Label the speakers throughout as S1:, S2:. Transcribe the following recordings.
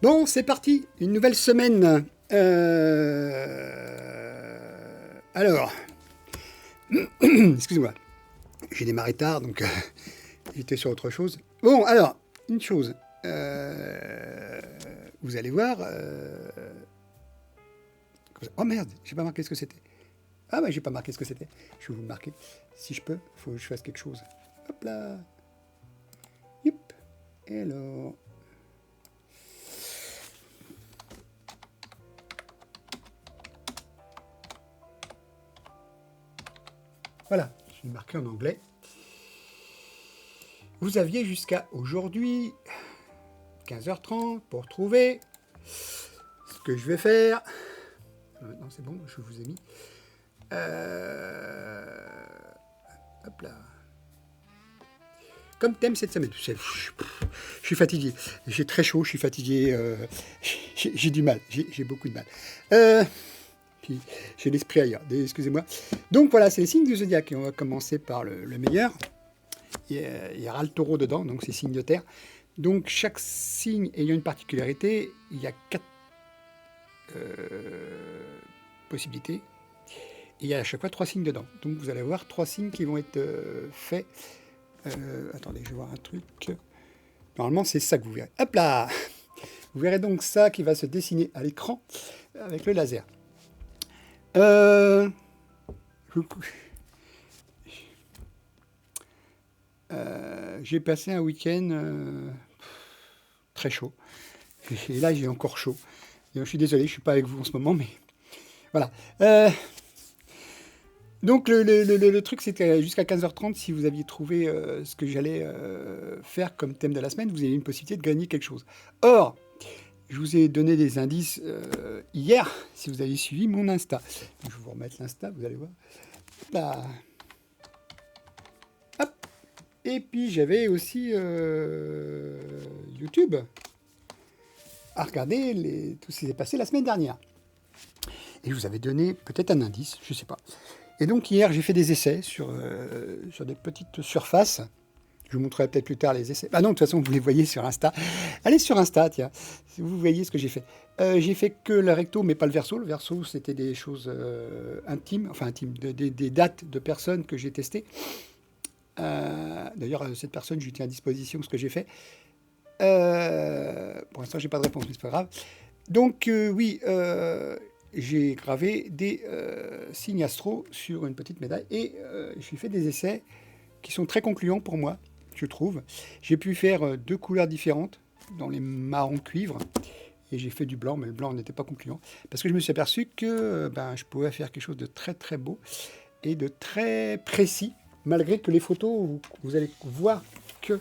S1: Bon, c'est parti, une nouvelle semaine. Alors, excusez-moi, j'ai démarré tard, donc j'étais sur autre chose. Bon, alors, une chose. Vous allez voir. Oh merde, j'ai pas marqué ce que c'était. Ah bah j'ai pas marqué ce que c'était. Je vais vous le marquer. Si je peux, il faut que je fasse quelque chose. Hop là. Yep. Hello. Voilà, je l'ai marqué en anglais. Vous aviez jusqu'à aujourd'hui 15h30 pour trouver ce que je vais faire. Maintenant c'est bon, je vous ai mis. Hop là. Comme thème cette semaine, je suis fatigué. J'ai très chaud, je suis fatigué. J'ai du mal, j'ai beaucoup de mal. J'ai l'esprit ailleurs, excusez-moi. Donc voilà, c'est les signes du zodiaque. Et on va commencer par le meilleur. Il y aura le taureau dedans, donc c'est signe de terre. Donc chaque signe ayant une particularité, il y a 4 possibilités. Et il y a à chaque fois 3 signes dedans. Donc vous allez avoir 3 signes qui vont être faits. Attendez, je vais voir un truc. Normalement, c'est ça que vous verrez. Hop là! Vous verrez donc ça qui va se dessiner à l'écran avec le laser. J'ai passé un week-end très chaud. Et là, j'ai encore chaud. Et je suis désolé, je ne suis pas avec vous en ce moment, mais voilà. Donc le truc, c'était jusqu'à 15h30, si vous aviez trouvé ce que j'allais faire comme thème de la semaine, vous avez une possibilité de gagner quelque chose. Or, je vous ai donné des indices hier, si vous avez suivi mon Insta. Je vais vous remettre l'Insta, vous allez voir. Là. Hop. Et puis j'avais aussi YouTube à regarder tout ce qui s'est passé la semaine dernière. Et je vous avais donné peut-être un indice, je ne sais pas. Et donc hier, j'ai fait des essais sur des petites surfaces. Je vous montrerai peut-être plus tard les essais. Ah non, de toute façon, vous les voyez sur Insta. Allez sur Insta, tiens, si vous voyez ce que j'ai fait. J'ai fait que le recto, mais pas le verso. Le verso, c'était des choses intimes, enfin intimes, des dates de personnes que j'ai testées. D'ailleurs, cette personne, je lui tiens à disposition ce que j'ai fait. Pour l'instant, j'ai pas de réponse, mais c'est pas grave. Donc, oui, j'ai gravé des signes astro sur une petite médaille et j'ai fait des essais qui sont très concluants pour moi, je trouve. J'ai pu faire 2 couleurs différentes dans les marrons cuivre et j'ai fait du blanc, mais le blanc n'était pas concluant parce que je me suis aperçu que je pouvais faire quelque chose de très très beau et de très précis, malgré que les photos, vous allez voir que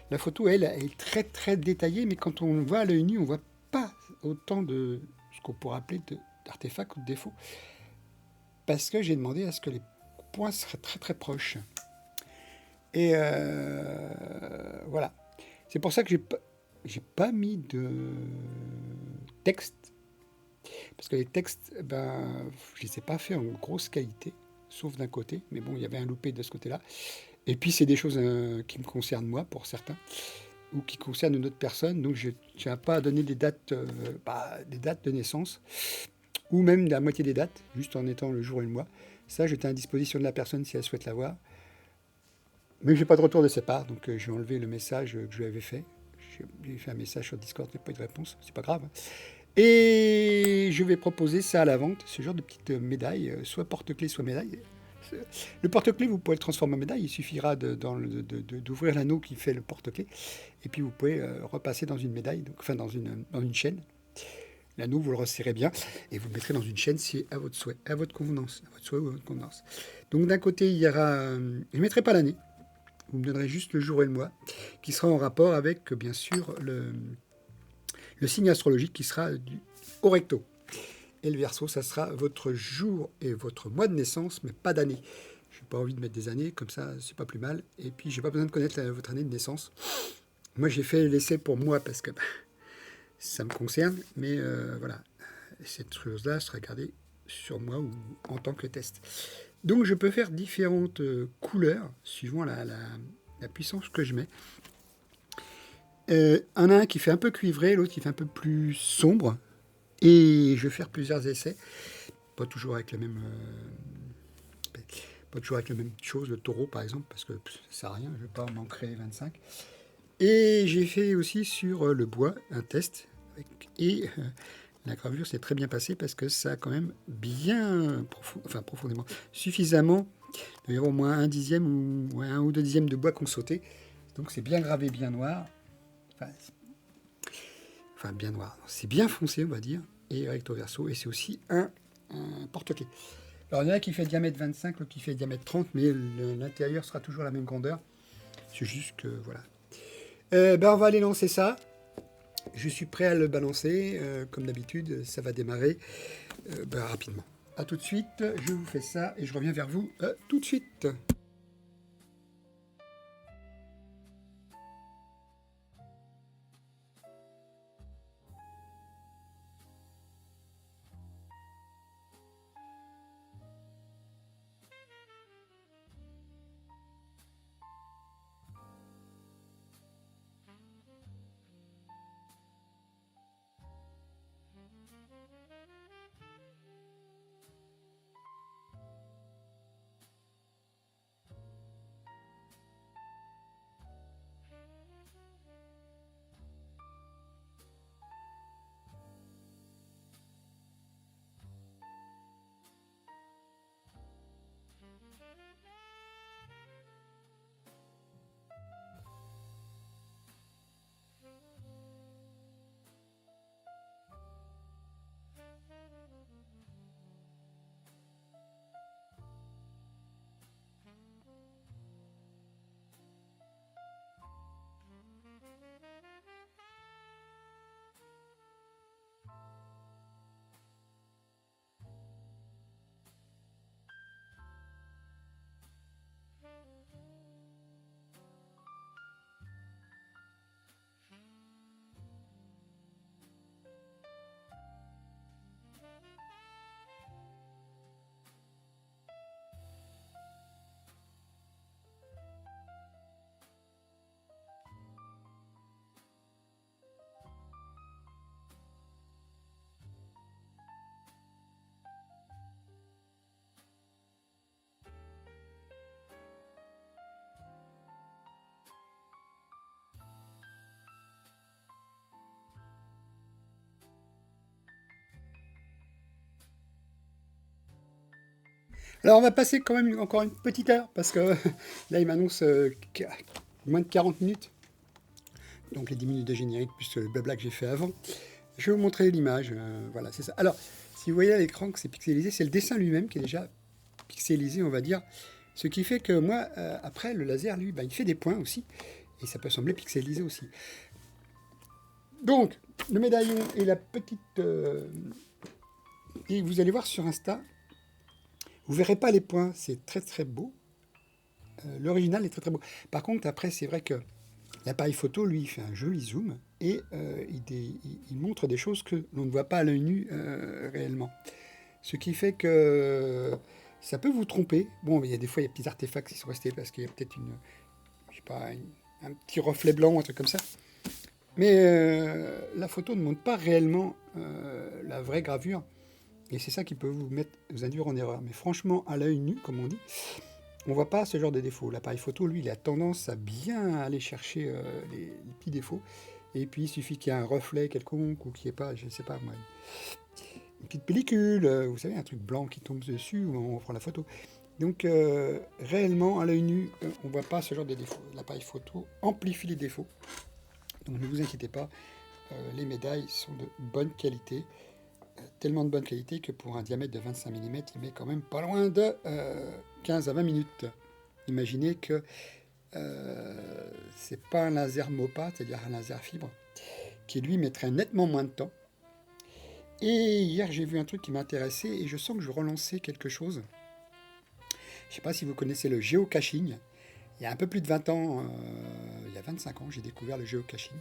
S1: la photo, elle est très très détaillée, mais quand on voit à l'œil nu, on voit pas autant de ce qu'on pourrait appeler d'artefacts ou de défauts, parce que j'ai demandé à ce que les points seraient très très proches. Et voilà. C'est pour ça que j'ai pas mis de texte, parce que les textes, je les ai pas fait en grosse qualité, sauf d'un côté, mais bon, il y avait un loupé de ce côté-là. Et puis c'est des choses qui me concernent moi, pour certains, ou qui concernent une autre personne, donc je ne tiens pas à donner des dates de naissance, ou même la moitié des dates, juste en étant le jour et le mois. Ça, j'étais à disposition de la personne si elle souhaite l'avoir. Mais je n'ai pas de retour de sa part, donc je vais enlever le message que je lui avais fait. J'ai fait un message sur Discord, il n'y a pas eu de réponse, c'est pas grave. Et je vais proposer ça à la vente, ce genre de petites médailles, soit porte-clés, soit médailles. Le porte-clés, vous pouvez le transformer en médaille, il suffira d'ouvrir l'anneau qui fait le porte-clés, et puis vous pouvez repasser dans une médaille, dans une chaîne. L'anneau, vous le resserrez bien, et vous le mettrez dans une chaîne si à votre souhait, à votre convenance, à votre souhait ou à votre convenance. Donc d'un côté, il y aura... je ne mettrai pas l'année, vous me donnerez juste le jour et le mois, qui sera en rapport avec, bien sûr, le signe astrologique qui sera au recto. Et le verso, ça sera votre jour et votre mois de naissance, mais pas d'année. Je n'ai pas envie de mettre des années, comme ça, c'est pas plus mal. Et puis, j'ai pas besoin de connaître votre année de naissance. Moi, j'ai fait l'essai pour moi, parce que ça me concerne, mais voilà. Cette chose-là sera gardée sur moi ou en tant que test. Donc, je peux faire différentes couleurs, suivant la puissance que je mets. Un a un qui fait un peu cuivré, l'autre qui fait un peu plus sombre. Et je vais faire plusieurs essais, pas toujours avec le même, pas toujours avec la même chose, le taureau par exemple, parce que ça sert à rien, je ne vais pas m'en créer 25. Et j'ai fait aussi sur le bois un test, et la gravure s'est très bien passée parce que ça a quand même bien, enfin profondément, suffisamment, il y avoir au moins un dixième ou ouais, un ou deux dixièmes de bois qu'on sautait. Donc c'est bien gravé, bien noir. Enfin, bien noir. C'est bien foncé, on va dire. Et recto verso. Et c'est aussi un porte-clés. Alors il y en a qui fait diamètre 25, l'autre qui fait diamètre 30, mais l'intérieur sera toujours la même grandeur. C'est juste que voilà. On va aller lancer ça. Je suis prêt à le balancer. Comme d'habitude, ça va démarrer rapidement. A tout de suite, je vous fais ça et je reviens vers vous tout de suite. Alors on va passer quand même encore une petite heure parce que là il m'annonce moins de 40 minutes. Donc les 10 minutes de générique plus le blabla que j'ai fait avant. Je vais vous montrer l'image. Voilà, c'est ça. Alors, si vous voyez à l'écran que c'est pixelisé, c'est le dessin lui-même qui est déjà pixelisé, on va dire. Ce qui fait que moi, après, le laser, lui, il fait des points aussi. Et ça peut sembler pixelisé aussi. Donc, le médaillon et la petite... et vous allez voir sur Insta, vous verrez pas les points. C'est très très beau. L'original est très très beau. Par contre, après, c'est vrai que l'appareil photo, lui, il fait un joli zoom et il montre des choses que l'on ne voit pas à l'œil nu réellement. Ce qui fait que ça peut vous tromper. Bon, il y a des fois, il y a des petits artefacts qui sont restés parce qu'il y a peut-être je sais pas, un petit reflet blanc ou un truc comme ça. Mais la photo ne montre pas réellement la vraie gravure. Et c'est ça qui peut vous induire en erreur. Mais franchement, à l'œil nu, comme on dit, on voit pas ce genre de défauts. L'appareil photo, lui, il a tendance à bien aller chercher les petits défauts. Et puis, il suffit qu'il y ait un reflet quelconque ou qu'il n'y ait pas, je ne sais pas moi, une petite pellicule, vous savez, un truc blanc qui tombe dessus où on prend la photo. Donc, réellement, à l'œil nu, on ne voit pas ce genre de défauts. L'appareil photo amplifie les défauts. Donc, ne vous inquiétez pas, les médailles sont de bonne qualité. Tellement de bonne qualité que pour un diamètre de 25 mm, il met quand même pas loin de 15 à 20 minutes. Imaginez que c'est pas un laser MOPA, c'est-à-dire un laser fibre, qui lui mettrait nettement moins de temps. Et hier, j'ai vu un truc qui m'intéressait et je sens que je vais relancer quelque chose. Je ne sais pas si vous connaissez le géocaching. Il y a un peu plus de 20 ans, il y a 25 ans, j'ai découvert le géocaching.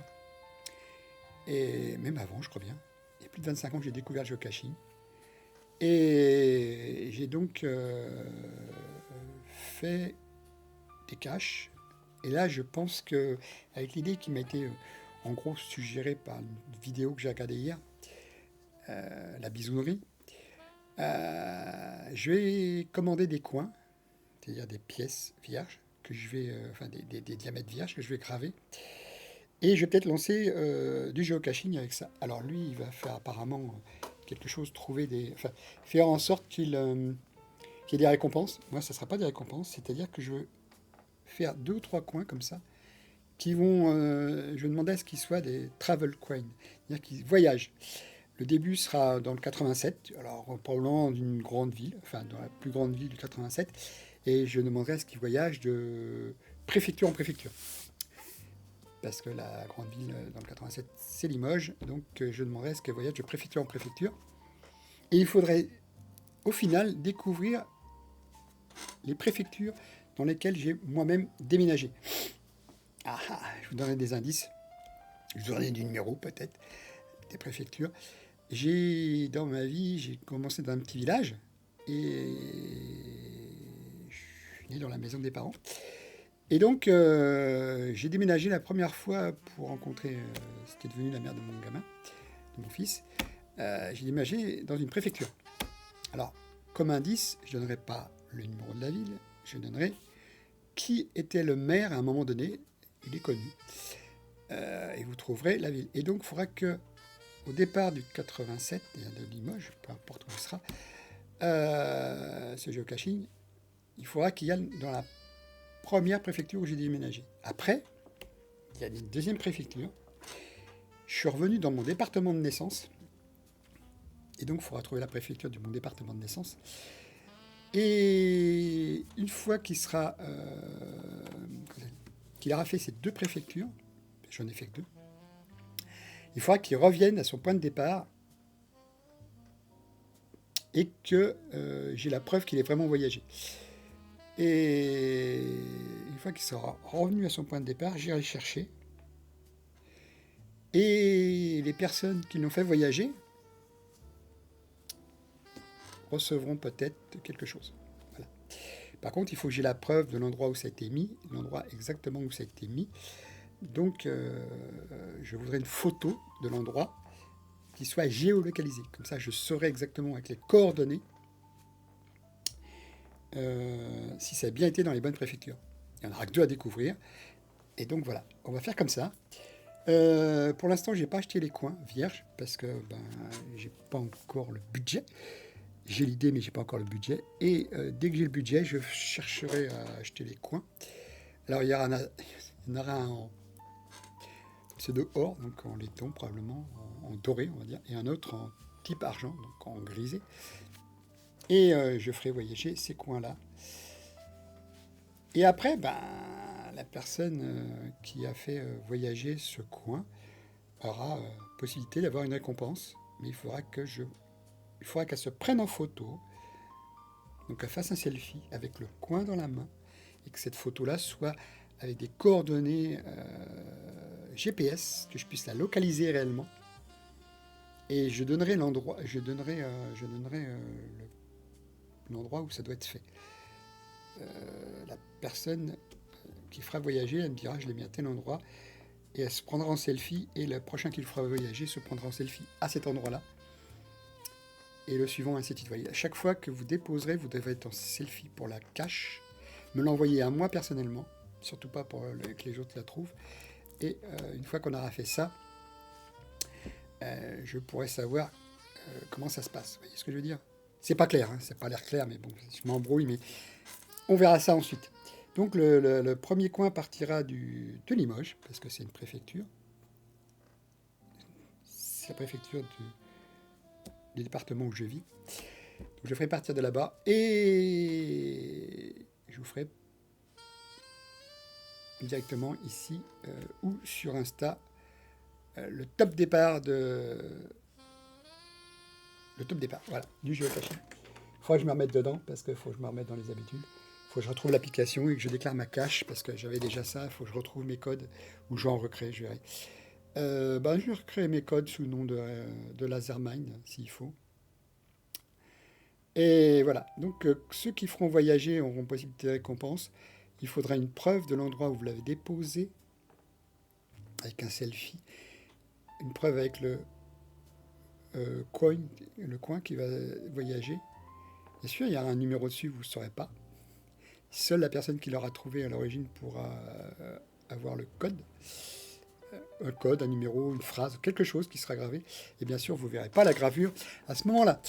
S1: Et même avant, je crois bien. Il y a plus de 25 ans que j'ai découvert le géocaching. Et j'ai donc fait des caches. Et là, je pense que avec l'idée qui m'a été en gros suggéré par une vidéo que j'ai regardée hier, la bisounerie. Je vais commander des coins, c'est-à-dire des pièces vierges, que je vais, enfin des diamètres vierges que je vais graver. Et je vais peut-être lancer du géocaching avec ça. Alors lui, il va faire apparemment quelque chose, enfin, faire en sorte qu'il y ait des récompenses. Moi, ça ne sera pas des récompenses, c'est-à-dire que je veux faire 2 ou 3 coins comme ça, qui vont, je vais demander à ce qu'ils soient des travel coins, c'est-à-dire qu'ils voyagent. Le début sera dans le 87, alors probablement d'une grande ville, enfin dans la plus grande ville du 87, et je demanderai à ce qu'ils voyagent de préfecture en préfecture. Parce que la grande ville dans le 87, c'est Limoges, donc je demanderai à ce qu'elle voyage de préfecture en préfecture. Et il faudrait, au final, découvrir les préfectures dans lesquelles j'ai moi-même déménagé. Je vous donnerai des indices, je vous donnerai des numéros peut-être, des préfectures. Dans ma vie, j'ai commencé dans un petit village et je suis né dans la maison des parents. Et donc, j'ai déménagé la première fois pour rencontrer ce qui est devenu la mère de mon gamin, de mon fils. J'ai déménagé dans une préfecture. Alors, comme indice, je ne donnerai pas le numéro de la ville, je donnerai qui était le maire à un moment donné. Il est connu. Et vous trouverez la ville. Et donc, il faudra que au départ du 87, de Limoges, peu importe où il sera, ce géocaching, il faudra qu'il y aille dans la première préfecture où j'ai déménagé. Après, il y a une deuxième préfecture. Je suis revenu dans mon département de naissance. Et donc, il faudra trouver la préfecture de mon département de naissance. Et une fois qu'il aura fait ces 2 préfectures, j'en ai fait que 2, il faudra qu'il revienne à son point de départ et que j'ai la preuve qu'il est vraiment voyagé. Et une fois qu'il sera revenu à son point de départ, j'irai le chercher. Et les personnes qui l'ont fait voyager recevront peut-être quelque chose. Voilà. Par contre, il faut que j'ai la preuve de l'endroit où ça a été mis, l'endroit exactement où ça a été mis. Donc, je voudrais une photo de l'endroit qui soit géolocalisé. Comme ça, je saurai exactement avec les coordonnées si ça a bien été dans les bonnes préfectures. Il n'y en aura que 2 à découvrir. Et donc voilà, on va faire comme ça. Pour l'instant, j'ai pas acheté les coins vierges parce que j'ai pas encore le budget. J'ai l'idée, mais j'ai pas encore le budget. Et dès que j'ai le budget, je chercherai à acheter les coins. Alors il y en aura un en pseudo-or, donc en laiton probablement, en doré on va dire, et un autre en type argent, donc en grisé. Et je ferai voyager ces coins-là. Et après, la personne qui a fait voyager ce coin aura possibilité d'avoir une récompense, mais il faudra qu'elle se prenne en photo, donc qu'elle fasse un selfie avec le coin dans la main, et que cette photo-là soit avec des coordonnées GPS, que je puisse la localiser réellement. Et je donnerai l'endroit, l'endroit où ça doit être fait. La personne qui fera voyager, elle me dira je l'ai mis à tel endroit, et elle se prendra en selfie, et le prochain qui le fera voyager se prendra en selfie à cet endroit-là, et le suivant ainsi de suite. Voyez, à chaque fois que vous déposerez, vous devrez être en selfie pour la cache, me l'envoyer à moi personnellement, surtout pas pour que les autres la trouvent, et une fois qu'on aura fait ça, je pourrai savoir comment ça se passe. Vous voyez ce que je veux dire? C'est pas clair, hein, c'est pas l'air clair, mais bon, je m'embrouille, mais on verra ça ensuite. Donc le premier coin partira de Limoges, parce que c'est une préfecture. C'est la préfecture du département où je vis. Donc je ferai partir de là-bas et je vous ferai directement ici ou sur Insta le top départ voilà, du géocaching. Il faudra que je me remette dedans parce qu'il faut que je me remette dans les habitudes. Il faut que je retrouve l'application et que je déclare ma cache parce que j'avais déjà ça. Il faut que je retrouve mes codes ou je vais en recréer, je verrai. Je vais recréer mes codes sous le nom de Lasermind s'il faut. Et voilà, donc ceux qui feront voyager auront possibilité de récompense. Il faudra une preuve de l'endroit où vous l'avez déposé avec un selfie, une preuve avec coin, le coin qui va voyager. Bien sûr, il y a un numéro dessus, vous ne saurez pas. Seule la personne qui l'aura trouvé à l'origine pourra avoir le code. Un code, un numéro, une phrase, quelque chose qui sera gravé. Et bien sûr, vous ne verrez pas la gravure à ce moment-là.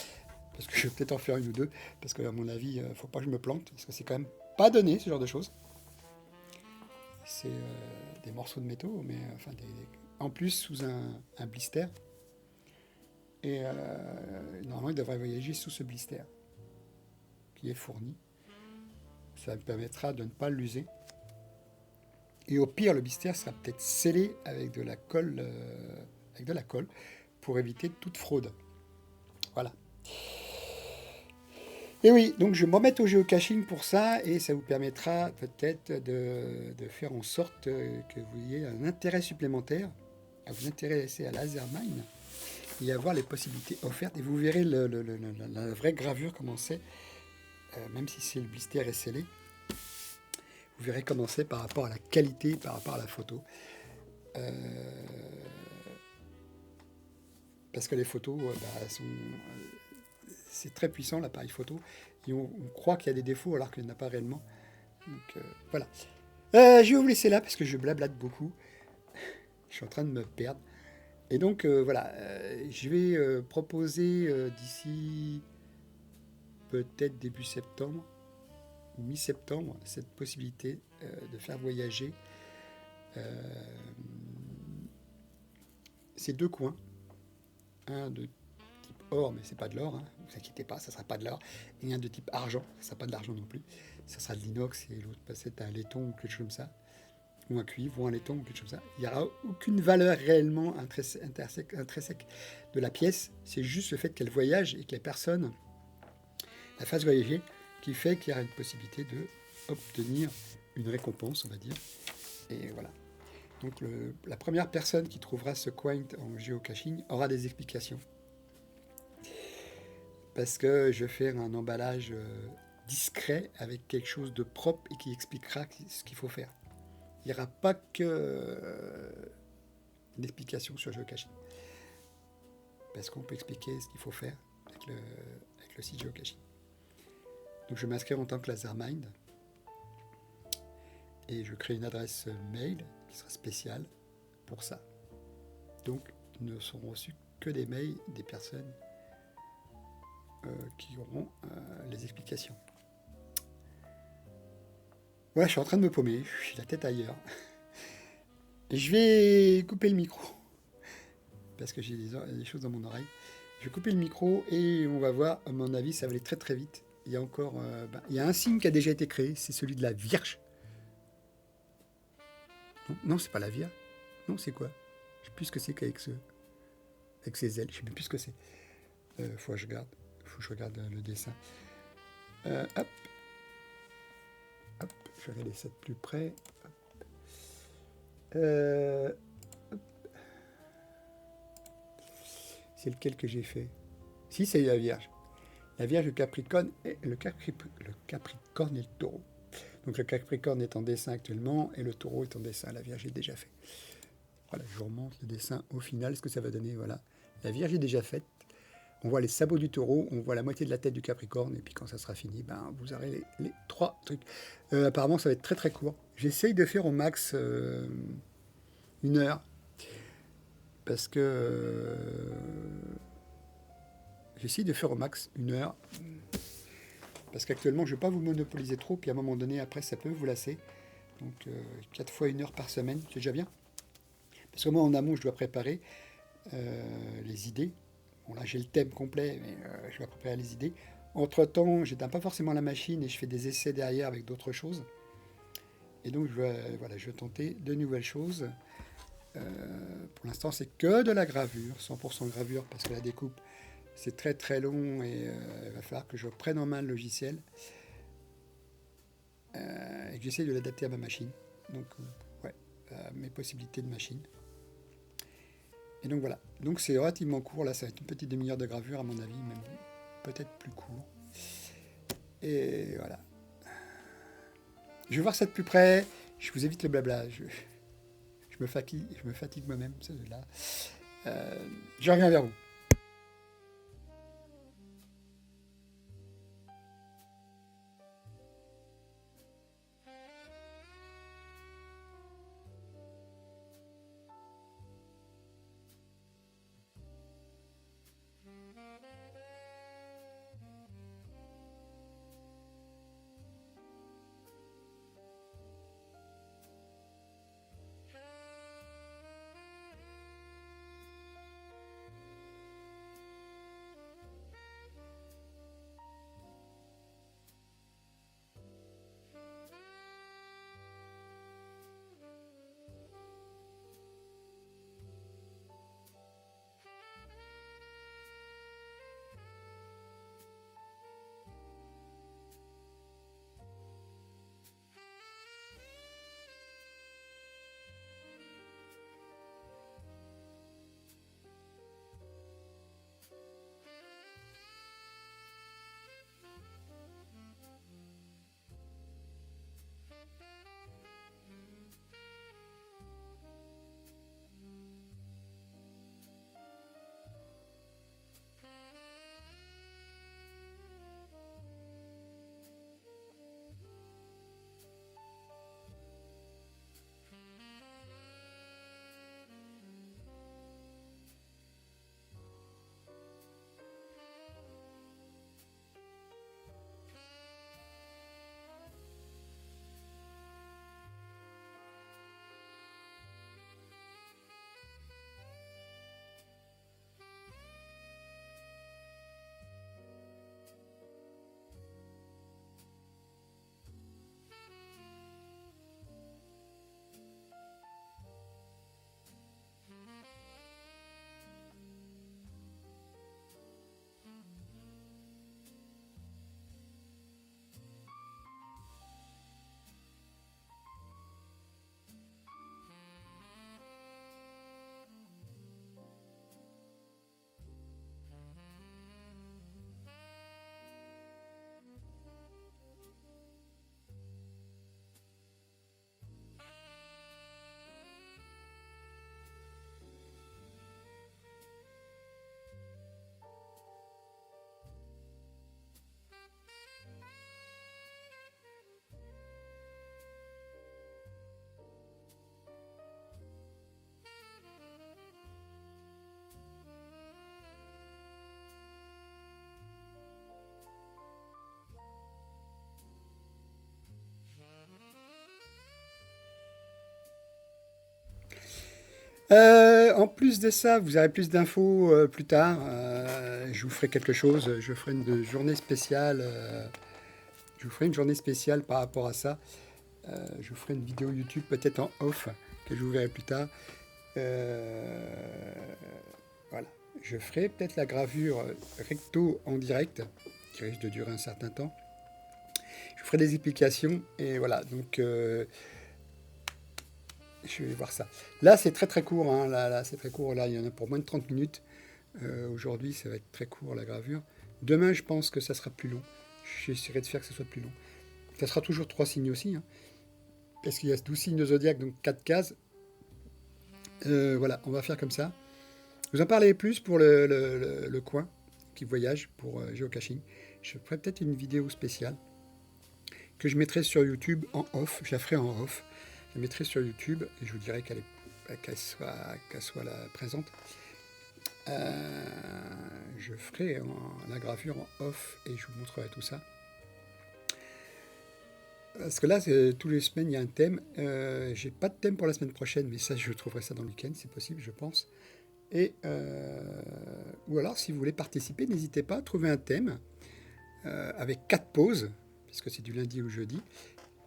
S1: Parce que je vais peut-être en faire une ou deux. Parce que, à mon avis, il ne faut pas que je me plante. Parce que c'est quand même pas donné, ce genre de choses. C'est des morceaux de métaux, mais enfin, en plus sous un blister. Et normalement, il devrait voyager sous ce blister qui est fourni. Ça me permettra de ne pas l'user. Et au pire, le blister sera peut-être scellé avec de la colle, pour éviter toute fraude. Voilà. Et oui, donc je vais me remettre au géocaching pour ça, et ça vous permettra peut-être de faire en sorte que vous ayez un intérêt supplémentaire à vous intéresser à Lasermind et à voir les possibilités offertes. Et vous verrez la vraie gravure comment c'est, même si le blister est scellé. Vous verrez comment c'est par rapport à la qualité, par rapport à la photo. Parce que les photos sont... c'est très puissant l'appareil photo. Et on croit qu'il y a des défauts alors qu'il n'y en a pas réellement. Donc voilà. Je vais vous laisser là parce que je blablate beaucoup. Je suis en train de me perdre. Et donc voilà, je vais proposer d'ici peut-être début septembre ou mi-septembre cette possibilité de faire voyager ces deux coins. Un de type or, mais c'est pas de l'or, hein, ne vous inquiétez pas, ça sera pas de l'or. Et un de type argent, ça sera pas de l'argent non plus. Ça sera de l'inox et l'autre c'est un laiton ou quelque chose comme ça. Ou un cuivre, ou un laiton, ou quelque chose comme ça. Il n'y aura aucune valeur réellement intrinsèque de la pièce. C'est juste le fait qu'elle voyage et que les personnes la fassent voyager qui fait qu'il y aura une possibilité d'obtenir une récompense, on va dire. Et voilà. Donc la première personne qui trouvera ce coin en géocaching aura des explications. Parce que je vais faire un emballage discret avec quelque chose de propre et qui expliquera ce qu'il faut faire. Il n'y aura pas que d'explication sur géocaching. Parce qu'on peut expliquer ce qu'il faut faire avec le site géocaching. Donc je vais m'inscrire en tant que Lasermind. Et je crée une adresse mail qui sera spéciale pour ça. Donc ne seront reçus que des mails des personnes qui auront les explications. Voilà, je suis en train de me paumer, j'ai la tête ailleurs. Et je vais couper le micro, parce que j'ai des choses dans mon oreille. Je vais couper le micro et on va voir, à mon avis, ça va aller très très vite. Il y a encore, il y a un signe qui a déjà été créé, c'est celui de la Vierge. Non, c'est pas la Vierge. Non, c'est quoi? Je sais plus ce que c'est qu'avec avec ses ailes, je sais même plus ce que c'est. Faut que je regarde le dessin. Hop, je vais regarder ça de plus près. Hop. C'est lequel que j'ai fait? Si, c'est la Vierge. La Vierge, le Capricorne et le Capricorne et le Taureau. Donc le Capricorne est en dessin actuellement et le Taureau est en dessin. La Vierge est déjà fait. Voilà, je vous remonte le dessin au final, ce que ça va donner. Voilà, la Vierge est déjà faite. On voit les sabots du Taureau, on voit la moitié de la tête du Capricorne, et puis quand ça sera fini, vous aurez les trois trucs. Apparemment, ça va être très très court. J'essaye de faire au max 1 heure, parce que j'essaye de faire au max 1 heure, parce qu'actuellement, je ne vais pas vous monopoliser trop, puis à un moment donné, après, ça peut vous lasser. Donc 4 fois 1 heure par semaine, c'est déjà bien. Parce que moi, en amont, je dois préparer les idées. Bon, là, j'ai le thème complet, mais je vais préparer les idées. Entre-temps, je n'éteins pas forcément la machine et je fais des essais derrière avec d'autres choses. Et donc, je vais tenter de nouvelles choses. Pour l'instant, c'est que de la gravure, 100% gravure, parce que la découpe, c'est très très long et il va falloir que je prenne en main le logiciel et que j'essaie de l'adapter à ma machine. Donc, à mes possibilités de machine. Et donc voilà, donc c'est relativement court, là ça va être une petite demi-heure de gravure à mon avis, même peut-être plus court. Et voilà. Je vais voir ça de plus près, je vous évite le blabla, je je me fatigue moi-même, celui-là. Je reviens vers vous. En plus de ça, vous aurez plus d'infos plus tard. Je vous ferai quelque chose. Je ferai une journée spéciale. Je vous ferai une journée spéciale par rapport à ça. Je vous ferai une vidéo YouTube peut-être en off que je vous verrai plus tard. Voilà. Je ferai peut-être la gravure recto en direct, qui risque de durer un certain temps. Je vous ferai des explications et voilà. Donc je vais voir ça. Là, c'est très très court. Hein. Là, c'est très court. Là, il y en a pour moins de 30 minutes. Aujourd'hui, ça va être très court la gravure. Demain, je pense que ça sera plus long. J'essaierai de faire que ce soit plus long. Ça sera toujours 3 signes aussi. Hein, parce qu'il y a 12 signes de zodiaque, donc 4 cases. Voilà, on va faire comme ça. Vous en parlez plus pour le coin qui voyage pour géocaching. Je ferai peut-être une vidéo spéciale que je mettrai sur YouTube en off. Je la ferai en off. Je la mettrai sur YouTube et je vous dirai qu'elle soit là, présente. Je ferai la gravure en off et je vous montrerai tout ça. Parce que là, tous les semaines, il y a un thème. J'ai pas de thème pour la semaine prochaine, mais ça, je trouverai ça dans le week-end, c'est possible, je pense. Et ou alors, si vous voulez participer, n'hésitez pas à trouver un thème avec 4 pauses, puisque c'est du lundi au jeudi,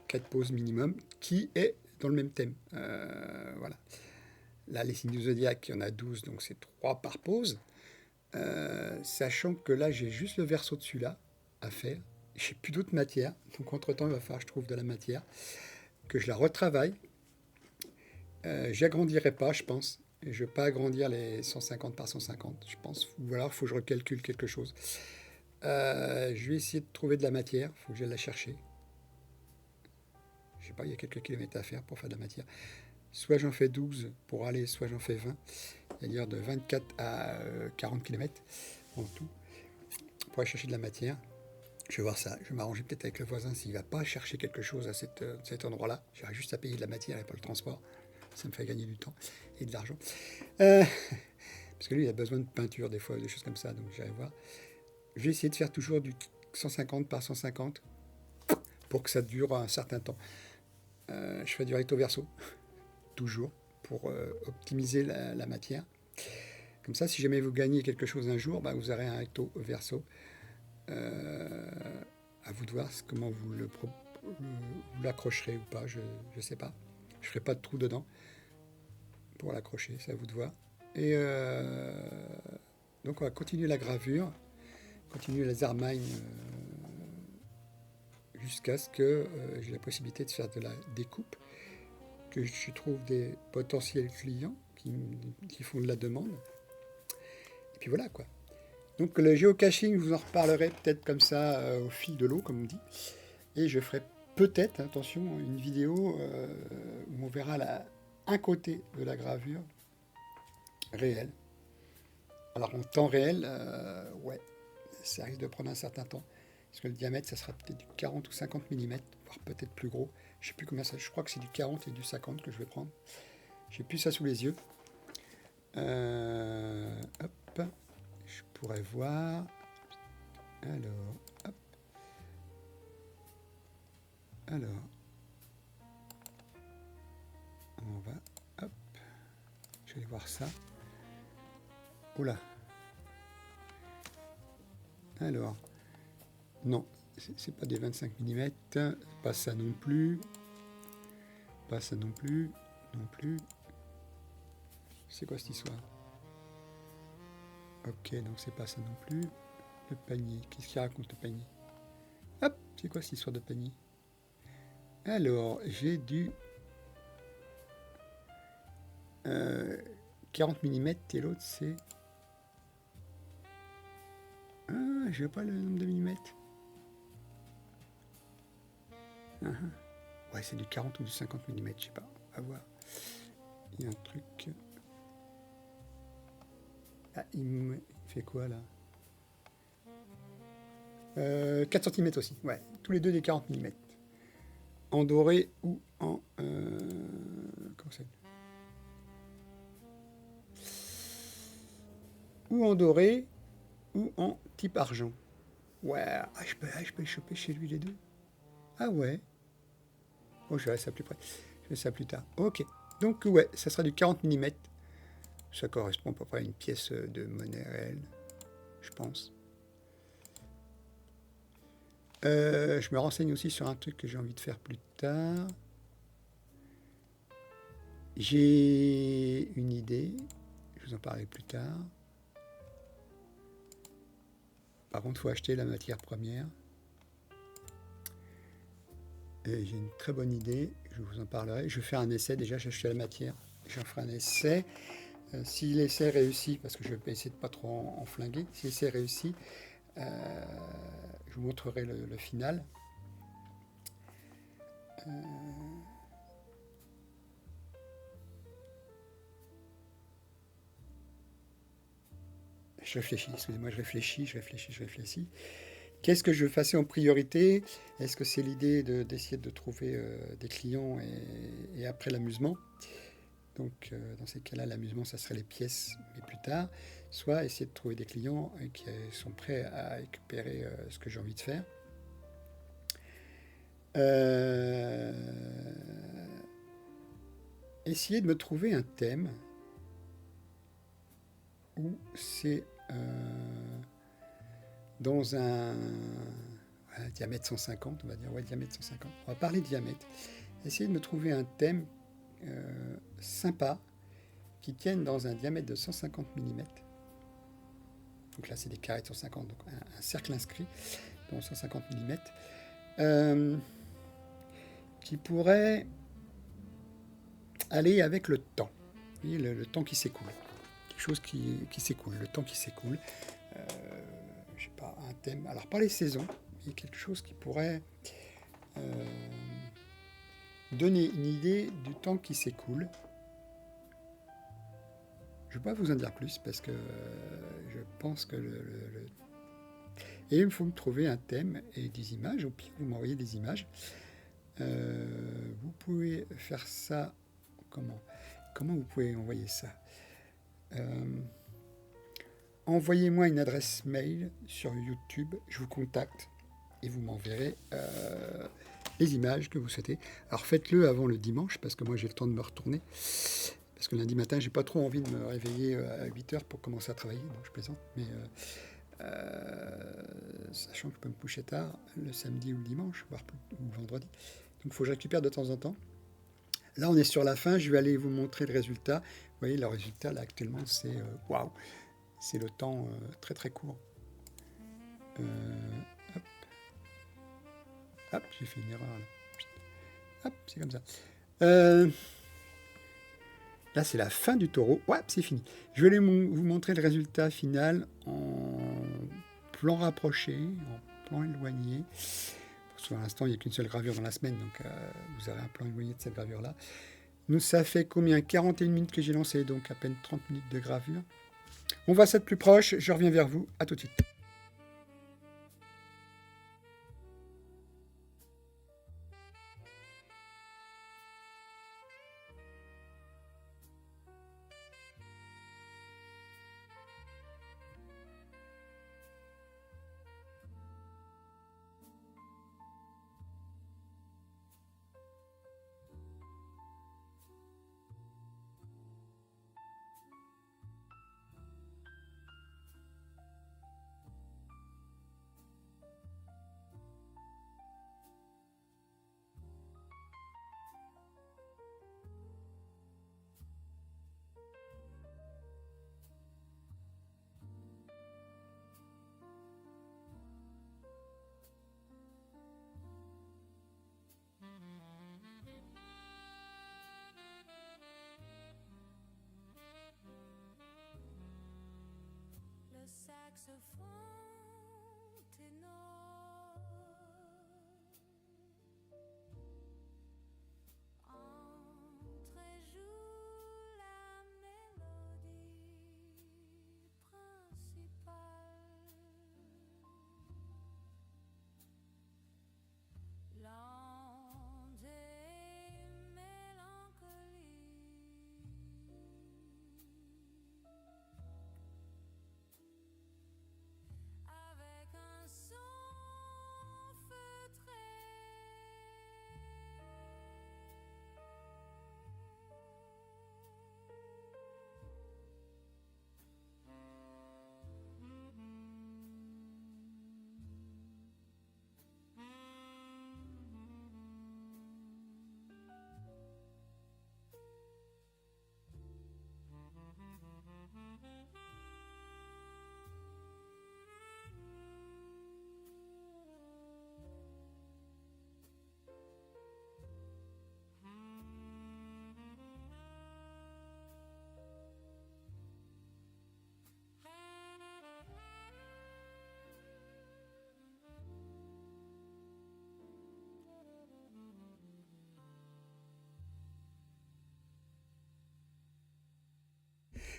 S1: 4 pauses minimum, qui est dans le même thème. Voilà. Là, les signes du zodiaque, il y en a 12, donc c'est 3 par pause. Sachant que là, j'ai juste le verso dessus là à faire. J'ai plus d'autres matières, donc entre-temps, il va falloir que je trouve de la matière, que je la retravaille. J'agrandirai pas, je pense. Et je ne vais pas agrandir les 150 par 150, je pense. Ou alors, il faut que je recalcule quelque chose. Je vais essayer de trouver de la matière, il faut que j'aille la chercher. Je sais pas, il y a quelques kilomètres à faire pour faire de la matière. soit j'en fais 12 pour aller, soit j'en fais 20, c'est-à-dire de 24 à 40 km en tout, pour aller chercher de la matière. Je vais voir ça, je vais m'arranger peut-être avec le voisin s'il ne va pas chercher quelque chose à cet endroit-là. J'aurai juste à payer de la matière et pas le transport. Ça me fait gagner du temps et de l'argent. Parce que lui, il a besoin de peinture des fois, des choses comme ça, donc j'irai voir. Je vais essayer de faire toujours du 150 par 150 pour que ça dure un certain temps. Je fais du recto verso, toujours, pour optimiser la matière. Comme ça, si jamais vous gagnez quelque chose un jour, bah, vous aurez un recto verso. À vous de voir comment vous l'accrocherez ou pas, je ne sais pas. Je ne ferai pas de trou dedans pour l'accrocher, c'est à vous de voir. Et donc on va continuer la gravure, continuer les armailles jusqu'à ce que j'ai la possibilité de faire de la découpe, que je trouve des potentiels clients qui font de la demande. Et puis voilà quoi. Donc le géocaching, je vous en reparlerai peut-être comme ça au fil de l'eau, comme on dit. Et je ferai peut-être, attention, une vidéo où on verra un côté de la gravure réelle. Alors en temps réel, ouais, ça risque de prendre un certain temps. Parce que le diamètre, ça sera peut-être du 40 ou 50 mm, voire peut-être plus gros. Je ne sais plus combien ça, je crois que c'est du 40 et du 50 que je vais prendre. J'ai plus ça sous les yeux. Hop, je pourrais voir. Alors, hop. Alors, on va, hop. Je vais aller voir ça. Oula. Alors, non, c'est pas des 25 mm, pas ça non plus, pas ça non plus, non plus. C'est quoi cette histoire? Ok, donc c'est pas ça non plus. Le panier, qu'est-ce qu'il raconte le panier? Hop, c'est quoi cette histoire de panier? Alors, j'ai du 40 mm et l'autre c'est... Ah, je vois pas le nombre de millimètres. Ouais, c'est du 40 ou du 50 mm, je sais pas. À voir. Il y a un truc. Ah, il me fait quoi là 4 cm aussi, ouais. Tous les deux des 40 mm. En doré ou en. Comment ça? Ou en doré ou en type argent. Ouais, je peux choper chez lui les deux. Ah ouais. Bon, je verrai ça plus près. Je verrai ça plus tard. Ok. Donc, ouais, ça sera du 40 mm. Ça correspond à peu près à une pièce de monnaie réelle, je pense. Je me renseigne aussi sur un truc que j'ai envie de faire plus tard. J'ai une idée. Je vous en parlerai plus tard. Par contre, il faut acheter la matière première. Et j'ai une très bonne idée, je vous en parlerai. Je vais faire un essai, déjà j'ai acheté la matière. J'en ferai un essai. Si l'essai réussit, parce que je vais essayer de pas trop en flinguer, si l'essai réussit, je vous montrerai le final. Je réfléchis, excusez-moi, je réfléchis. Qu'est-ce que je veux faire en priorité? Est-ce que c'est l'idée d'essayer de trouver des clients et après l'amusement? Donc dans ces cas-là, l'amusement, ça serait les pièces, mais plus tard. Soit essayer de trouver des clients qui sont prêts à récupérer ce que j'ai envie de faire. Essayer de me trouver un thème où c'est dans un diamètre 150, on va dire, ouais, diamètre 150. On va parler de diamètre. Essayer de me trouver un thème sympa qui tienne dans un diamètre de 150 mm. Donc là, c'est des carrés de 150, donc un cercle inscrit dans 150 mm, qui pourrait aller avec le temps. Vous voyez, le temps qui s'écoule. Quelque chose qui s'écoule, le temps qui s'écoule. Je sais pas, un thème. Alors, pas les saisons, mais quelque chose qui pourrait donner une idée du temps qui s'écoule. Je ne vais pas vous en dire plus parce que je pense que Et il faut me trouver un thème et des images. Au pire, vous m'envoyez des images. Vous pouvez faire ça. Comment vous pouvez envoyer ça? Envoyez-moi une adresse mail sur YouTube. Je vous contacte et vous m'enverrez les images que vous souhaitez. Alors faites-le avant le dimanche parce que moi j'ai le temps de me retourner. Parce que lundi matin, j'ai pas trop envie de me réveiller à 8 heures pour commencer à travailler. Donc je plaisante. Mais sachant que je peux me coucher tard le samedi ou le dimanche, voire ou le vendredi. Donc il faut que je récupère de temps en temps. Là, on est sur la fin. Je vais aller vous montrer le résultat. Vous voyez, le résultat, là, actuellement, c'est waouh! C'est le temps très très court. Hop, hop, j'ai fait une erreur là. Hop, c'est comme ça. Là, c'est la fin du taureau. Ouais, c'est fini. Je vais vous montrer le résultat final en plan rapproché, en plan éloigné. Pour l'instant, il n'y a qu'une seule gravure dans la semaine, donc vous aurez un plan éloigné de cette gravure-là. Nous, ça fait combien? 41 minutes que j'ai lancé, donc à peine 30 minutes de gravure. On va ça de plus proche, je reviens vers vous, à tout de suite.
S2: Saxophone ténor entre et joue la mélodie principale, lente et mélancolique. Avec un son feutré,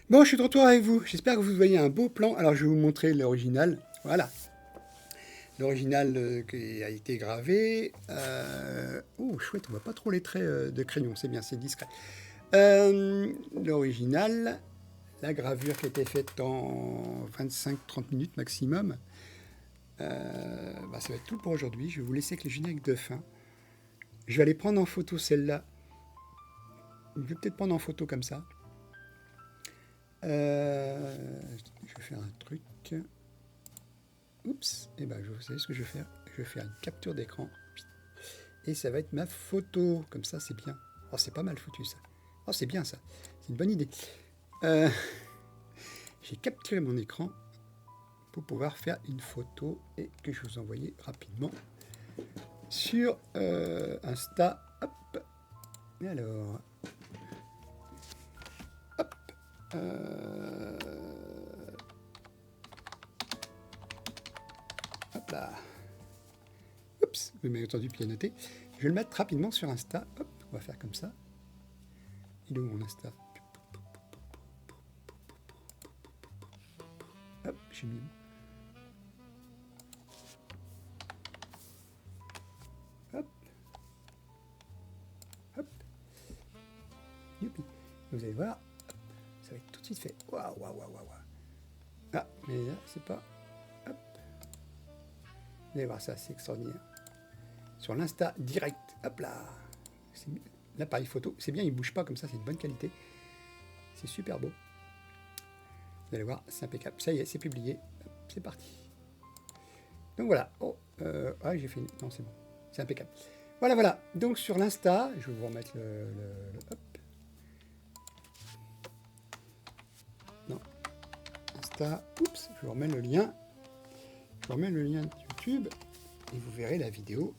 S1: Bon, je suis de retour avec vous. J'espère que vous voyez un beau plan. Alors, je vais vous montrer l'original. Voilà. L'original qui a été gravé. Oh, chouette, on voit pas trop les traits de crayon. C'est bien, c'est discret. L'original, la gravure qui a été faite en 25-30 minutes maximum. Ça va être tout pour aujourd'hui. Je vais vous laisser avec le générique de fin. Je vais aller prendre en photo celle-là. Je vais peut-être prendre en photo comme ça. Je vais faire un truc. Oups. Et ben, vous savez ce que je vais faire. Je vais faire une capture d'écran. Et ça va être ma photo. Comme ça, c'est bien. Oh, c'est pas mal foutu, ça. Oh, c'est bien, ça. C'est une bonne idée. J'ai capturé mon écran pour pouvoir faire une photo et que je vous envoyer rapidement sur Insta. Hop. Et alors... Hop. Hop là. Oups, vous m'avez entendu pianoter. Je vais le mettre rapidement sur Insta. Hop, On va faire comme ça. Il est où mon Insta? Hop, j'ai mis. Hop. Hop. Youpi. Vous allez voir, ça va être tout de suite fait. Waouh, waouh, waouh, waouh. Ah, mais là, c'est pas. Hop. Vous allez voir ça, c'est extraordinaire. Sur l'Insta direct. Hop là. L'appareil photo, c'est bien, il ne bouge pas comme ça, c'est une bonne qualité. C'est super beau. Vous allez voir, c'est impeccable. Ça y est, c'est publié. C'est parti. Donc voilà. Oh, ah, j'ai fait une... Non, c'est bon. C'est impeccable. Voilà, voilà. Donc sur l'Insta, je vais vous remettre le hop. Non. Insta. Oups, je vous remets le lien. Je vous remets le lien de YouTube. Et vous verrez la vidéo.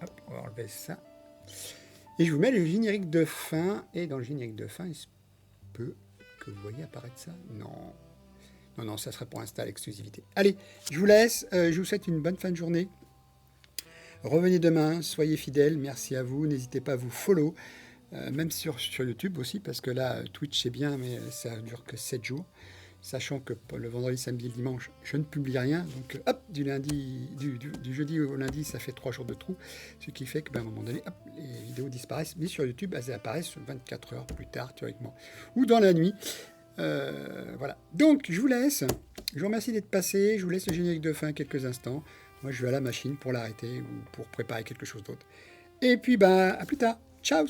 S1: Hop, on va enlever ça. Et je vous mets le générique de fin. Et dans le générique de fin, il se peut que vous voyez apparaître ça. Non. Non, non, ça serait pour Insta l'exclusivité. Allez, je vous laisse. Je vous souhaite une bonne fin de journée. Revenez demain, soyez fidèles. Merci à vous. N'hésitez pas à vous follow. Même sur YouTube aussi, parce que là, Twitch, c'est bien, mais ça dure que 7 jours. Sachant que le vendredi, samedi et le dimanche, je ne publie rien. Donc, hop, du jeudi au lundi, ça fait 3 jours de trou. Ce qui fait qu'à un moment donné, hop, les vidéos disparaissent. Mais sur YouTube, elles apparaissent 24 heures plus tard, théoriquement. Ou dans la nuit. Voilà. Donc, je vous laisse. Je vous remercie d'être passé. Je vous laisse le générique de fin quelques instants. Moi, je vais à la machine pour l'arrêter ou pour préparer quelque chose d'autre. Et puis, à plus tard. Ciao!